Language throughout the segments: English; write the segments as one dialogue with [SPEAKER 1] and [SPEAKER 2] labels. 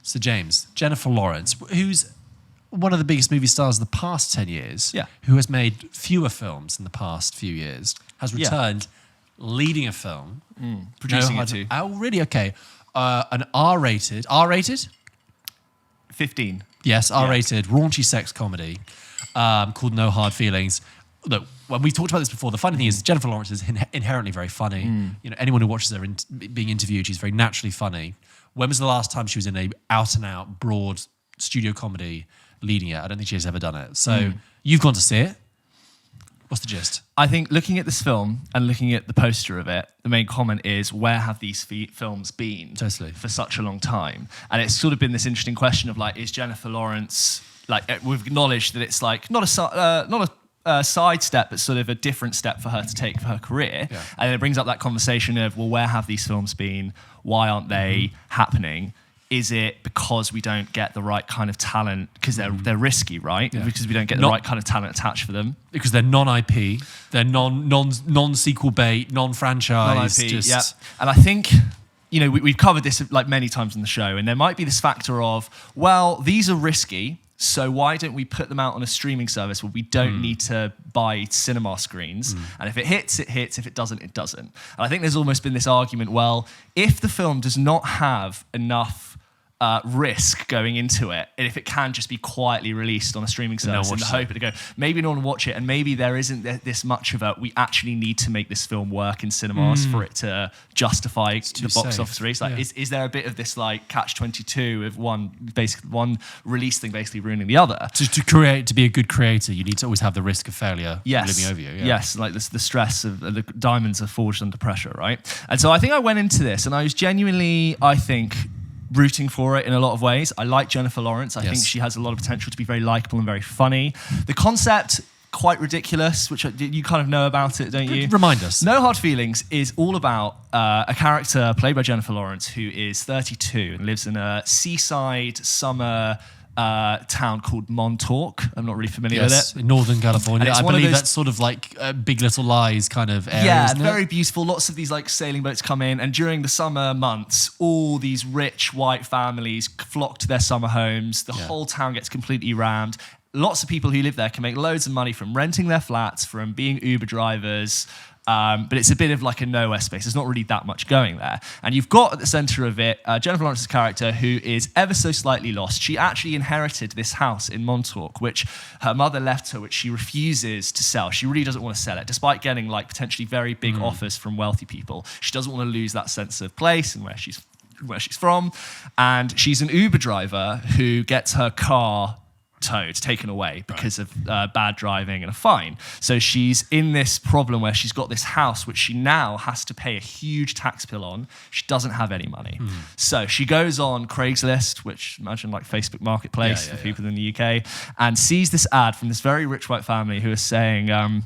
[SPEAKER 1] So James, Jennifer Lawrence, who's one of the biggest movie stars of the past 10 years, who has made fewer films in the past few years, has returned leading a film.
[SPEAKER 2] Producing it too.
[SPEAKER 1] Oh, really? Okay. An R-rated?
[SPEAKER 2] 15.
[SPEAKER 1] Yes, R-rated, raunchy sex comedy called No Hard Feelings. Look, when we talked about this before, the funny thing is Jennifer Lawrence is inherently very funny. You know, anyone who watches her being interviewed, she's very naturally funny. When was the last time she was in a out-and-out, broad studio comedy leading it? I don't think she's ever done it. So you've gone to see it. What's the gist?
[SPEAKER 2] I think looking at this film and looking at the poster of it, the main comment is, where have these films been for such a long time? And it's sort of been this interesting question of like, is Jennifer Lawrence, like we've acknowledged that it's like not a sidestep, but sort of a different step for her to take for her career. Yeah. And it brings up that conversation of, well, where have these films been? Why aren't they happening? Is it because we don't get the right kind of talent? Because they're risky, right? Yeah. Because we don't get the right kind of talent attached for them.
[SPEAKER 1] Because they're non-IP, they're non-sequel bait, non-franchise.
[SPEAKER 2] Non-IP, yeah. And I think, you know, we've covered this like many times in the show, and there might be this factor of, well, these are risky, so why don't we put them out on a streaming service where we don't need to buy cinema screens? And if it hits, it hits. If it doesn't, it doesn't. And I think there's almost been this argument, well, if the film does not have enough risk going into it, and if it can just be quietly released on a streaming service in the hope to go, maybe no one will watch it, and maybe there isn't this much of a, we actually need to make this film work in cinemas for it to justify the box office release. Like, is there a bit of this like catch-22 of one release thing basically ruining the other?
[SPEAKER 1] To be a good creator, you need to always have the risk of failure living over you.
[SPEAKER 2] Yes, like the stress of the diamonds are forged under pressure, right? And so I think I went into this and I was genuinely, I think, rooting for it in a lot of ways. I like Jennifer Lawrence. I think she has a lot of potential to be very likable and very funny. The concept, quite ridiculous, which you kind of know about it, don't you?
[SPEAKER 1] Remind us.
[SPEAKER 2] No Hard Feelings is all about a character played by Jennifer Lawrence who is 32 and lives in a seaside summer town called Montauk. I'm not really familiar with it.
[SPEAKER 1] In Northern California. I believe that's sort of like Big Little Lies kind of area.
[SPEAKER 2] Yeah, very beautiful. Lots of these like sailing boats come in, and during the summer months, all these rich white families flock to their summer homes. The whole town gets completely rammed. Lots of people who live there can make loads of money from renting their flats, from being Uber drivers. But it's a bit of like a nowhere space. There's not really that much going there. And you've got at the center of it Jennifer Lawrence's character, who is ever so slightly lost. She actually inherited this house in Montauk, which her mother left her, which she refuses to sell. She really doesn't want to sell it, despite getting like potentially very big offers from wealthy people. She doesn't want to lose that sense of place and where she's from. And she's an Uber driver who gets her car taken away because of bad driving and a fine. So she's in this problem where she's got this house which she now has to pay a huge tax bill on. She doesn't have any money. So she goes on Craigslist, which imagine like Facebook Marketplace for people in the UK, and sees this ad from this very rich white family who is saying,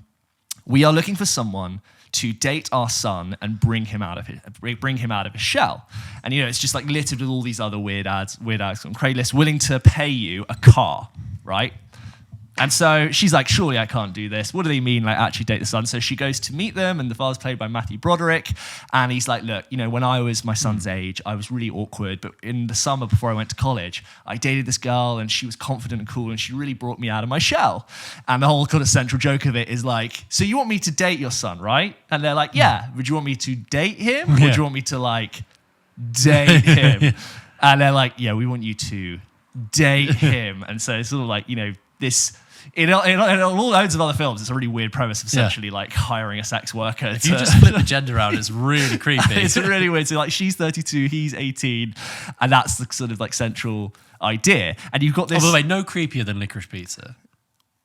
[SPEAKER 2] we are looking for someone to date our son and bring him out of his shell. And you know, it's just like littered with all these other weird ads on Craigslist, willing to pay you a car, right? And so she's like, surely I can't do this. What do they mean, like actually date the son? So she goes to meet them, and the father's played by Matthew Broderick. And he's like, look, you know, when I was my son's age, I was really awkward. But in the summer before I went to college, I dated this girl, and she was confident and cool, and she really brought me out of my shell. And the whole kind of central joke of it is like, so you want me to date your son, right? And they're like, yeah. Would you want me to date him? Or do you want me to like date him? And they're like, yeah, we want you to date him. And so it's sort of like, you know, this... In all loads of other films, it's a really weird premise of essentially like hiring a sex worker.
[SPEAKER 1] If you just flip the gender around, it's really creepy.
[SPEAKER 2] It's really weird. So like she's 32, he's 18, and that's the sort of like central idea. And you've got this...
[SPEAKER 1] Oh, by the way, no creepier than Licorice Pizza.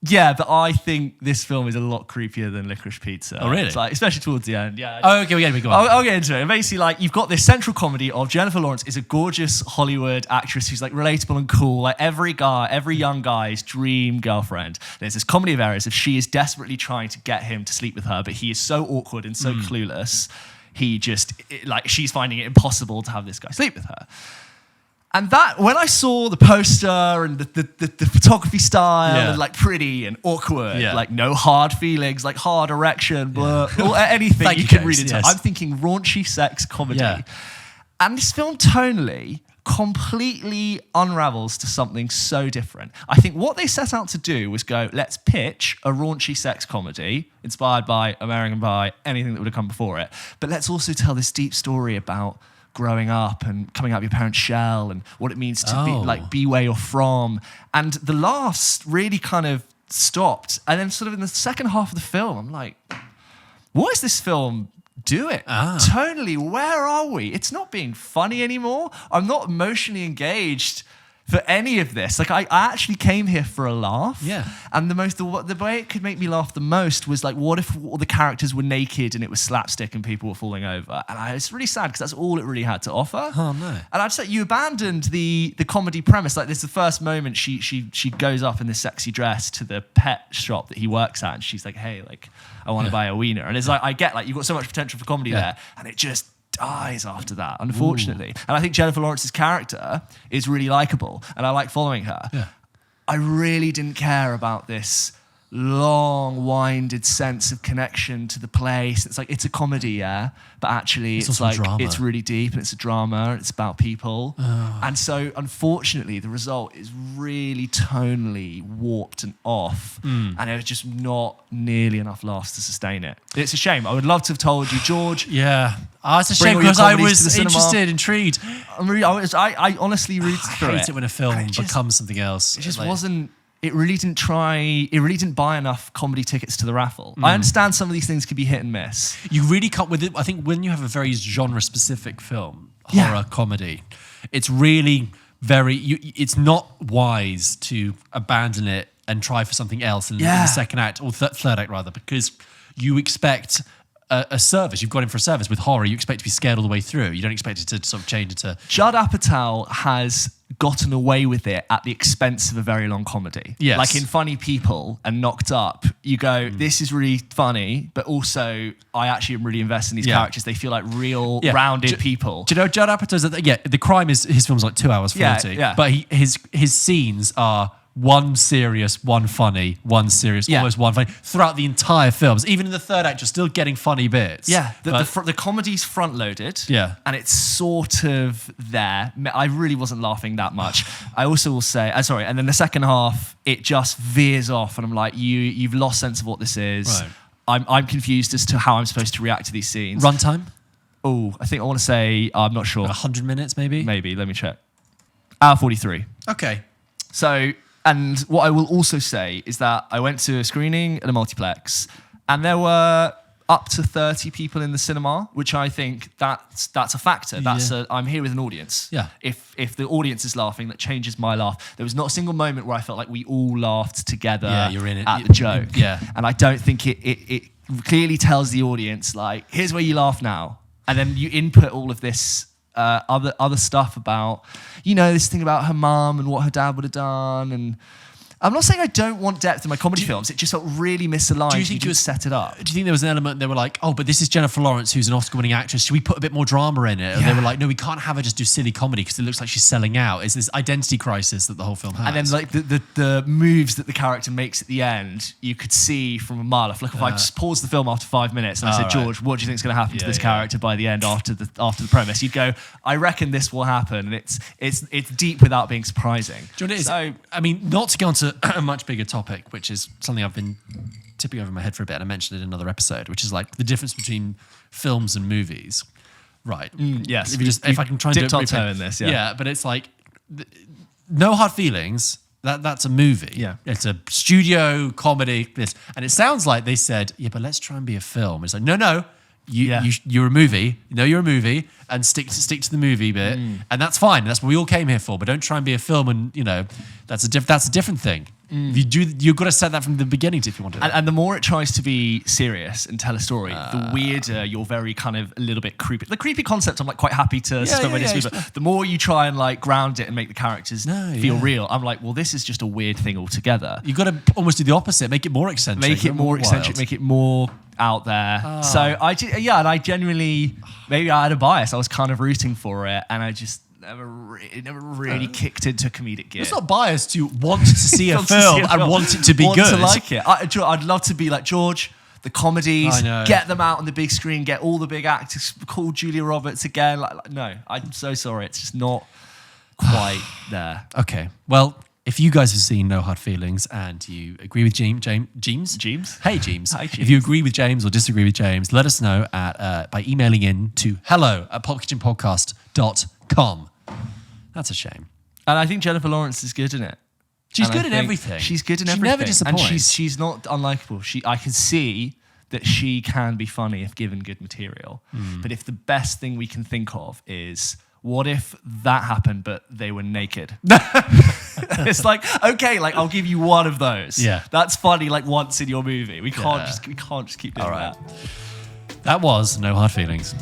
[SPEAKER 2] Yeah, but I think this film is a lot creepier than Licorice Pizza.
[SPEAKER 1] Oh, really?
[SPEAKER 2] It's like, especially towards the end. Yeah.
[SPEAKER 1] Oh, okay, go on.
[SPEAKER 2] I'll get into it. And basically, like, you've got this central comedy of Jennifer Lawrence is a gorgeous Hollywood actress who's like relatable and cool, like every young guy's dream girlfriend. There's this comedy of errors of she is desperately trying to get him to sleep with her, but he is so awkward and so clueless. She's finding it impossible to have this guy sleep with her. And that, when I saw the poster and the photography style, and like pretty and awkward, like no hard feelings, like hard erection, blah, or anything you can read into, I'm thinking raunchy sex comedy. And this film tonally completely unravels to something so different. I think what they set out to do was go, let's pitch a raunchy sex comedy inspired by American Pie, anything that would have come before it. But let's also tell this deep story about growing up and coming out of your parents' shell and what it means to be where you're from. And the laughs really kind of stopped. And then sort of in the second half of the film, I'm like, what is this film doing? Tonally, where are we? It's not being funny anymore. I'm not emotionally engaged for any of this. Like I actually came here for a laugh.
[SPEAKER 1] Yeah.
[SPEAKER 2] And the way it could make me laugh the most was like, what if all the characters were naked and it was slapstick and people were falling over? And it's really sad because that's all it really had to offer.
[SPEAKER 1] Oh no.
[SPEAKER 2] And I'd say you abandoned the comedy premise. Like this is the first moment she goes up in this sexy dress to the pet shop that he works at, and she's like, hey, like I want to buy a wiener. And it's like, I get like you've got so much potential for comedy there, and it just dies after that, unfortunately. And I think Jennifer Lawrence's character is really likable, and I like following her. Yeah. I really didn't care about this long-winded sense of connection to the place. It's like, it's a comedy, yeah, but actually it's like drama. It's really deep, and it's a drama, and it's about people. And so unfortunately the result is really tonally warped and off, and there's just not nearly enough laughs to sustain it. It's a shame. I would love to have told you, George.
[SPEAKER 1] Yeah. It's a shame because I was interested, intrigued.
[SPEAKER 2] I honestly rooted through it.
[SPEAKER 1] I hate it when a film becomes something else.
[SPEAKER 2] It just wasn't. It really didn't buy enough comedy tickets to the raffle. I understand some of these things could be hit and miss.
[SPEAKER 1] You really can't with it. I think when you have a very genre-specific film, horror, comedy, it's really it's not wise to abandon it and try for something else in the second act, or third act rather, because you expect a service. You've got in for a service. With horror, you expect to be scared all the way through. You don't expect it to sort of change into...
[SPEAKER 2] Judd Apatow has gotten away with it at the expense of a very long comedy.
[SPEAKER 1] Yes.
[SPEAKER 2] Like in Funny People and Knocked Up, you go, this is really funny, but also I actually am really invested in these characters. They feel like real, rounded people.
[SPEAKER 1] Do you know Judd Apatow's... the crime is his film's like 2 hours 40, but his scenes are... one serious, one funny, one serious, almost one funny throughout the entire films. Even in the third act, you're still getting funny bits.
[SPEAKER 2] Yeah, the comedy's front loaded.
[SPEAKER 1] Yeah,
[SPEAKER 2] and it's sort of there. I really wasn't laughing that much. I also will say, and then the second half, it just veers off, and I'm like, you've lost sense of what this is. Right. I'm confused as to how I'm supposed to react to these scenes.
[SPEAKER 1] Runtime?
[SPEAKER 2] Oh, I think I want to say I'm not sure.
[SPEAKER 1] 100 minutes, maybe.
[SPEAKER 2] Maybe. Let me check. Hour 43.
[SPEAKER 1] Okay.
[SPEAKER 2] So. And what I will also say is that I went to a screening at a multiplex, and there were up to 30 people in the cinema, which I think that's a factor. I'm here with an audience. Yeah. If the audience is laughing, that changes my laugh. There was not a single moment where I felt like we all laughed together at the joke. Yeah. And I don't think it clearly tells the audience, like, here's where you laugh now. And then you input all of this other stuff about, this thing about her mum and what her dad would have done. And I'm not saying I don't want depth in my comedy films. It just felt really misaligned. Do you think you set it up?
[SPEAKER 1] Do you think there was an element they were like, oh, but this is Jennifer Lawrence, who's an Oscar-winning actress. Should we put a bit more drama in it? And they were like, no, we can't have her just do silly comedy because it looks like she's selling out. It's this identity crisis that the whole film has.
[SPEAKER 2] And then like the moves that the character makes at the end, you could see from a mile off. Like if I just paused the film after 5 minutes and I said, George, what do you think is going to happen to this character by the end after the premise? You'd go, I reckon this will happen. And it's deep without being surprising.
[SPEAKER 1] Do you know what it is? I mean, not to go on to a much bigger topic, which is something I've been tipping over my head for a bit, and I mentioned it in another episode, which is like the difference between films and movies. Right.
[SPEAKER 2] Yes.
[SPEAKER 1] If I can try and
[SPEAKER 2] dip our toe in this,
[SPEAKER 1] yeah, but it's like No Hard Feelings. That's a movie.
[SPEAKER 2] Yeah.
[SPEAKER 1] It's a studio comedy. And it sounds like they said, but let's try and be a film. It's like, no. You're a movie. You're a movie, and stick to the movie bit, and that's fine. That's what we all came here for. But don't try and be a film, and that's a different thing. You've got to set that from the beginning if you want to.
[SPEAKER 2] And the more it tries to be serious and tell a story, the weirder you're very kind of a little bit creepy. The creepy concept, I'm like quite happy to suspend my disbelief. But the more you try and like ground it and make the characters feel real, I'm like, well, this is just a weird thing altogether.
[SPEAKER 1] You've got to almost do the opposite. Make it more eccentric.
[SPEAKER 2] Make it more eccentric. Make it more out there. So I genuinely, maybe I had a bias. I was kind of rooting for it, and I just never really kicked into comedic gear.
[SPEAKER 1] It's not biased to want to see a film and want it to be good.
[SPEAKER 2] To like it. I'd love to be like, George, the comedies, get them out on the big screen, get all the big actors, call Julia Roberts again. No, I'm so sorry. It's just not quite there.
[SPEAKER 1] Okay. Well, if you guys have seen No Hard Feelings and you agree with James? Hey, James.
[SPEAKER 2] Hi, James.
[SPEAKER 1] If you agree with James or disagree with James, let us know by emailing in to hello@pulpkitchenpodcast.com. That's a shame.
[SPEAKER 2] And I think Jennifer Lawrence is good in it.
[SPEAKER 1] She's good in everything.
[SPEAKER 2] She's good in
[SPEAKER 1] She
[SPEAKER 2] everything.
[SPEAKER 1] never disappoints.
[SPEAKER 2] And she's not unlikable. I can see that she can be funny if given good material. But if the best thing we can think of is, what if that happened but they were naked? It's like, okay, like I'll give you one of those.
[SPEAKER 1] Yeah.
[SPEAKER 2] That's funny like once in your movie. We can't just keep doing that.
[SPEAKER 1] That was No Hard Feelings.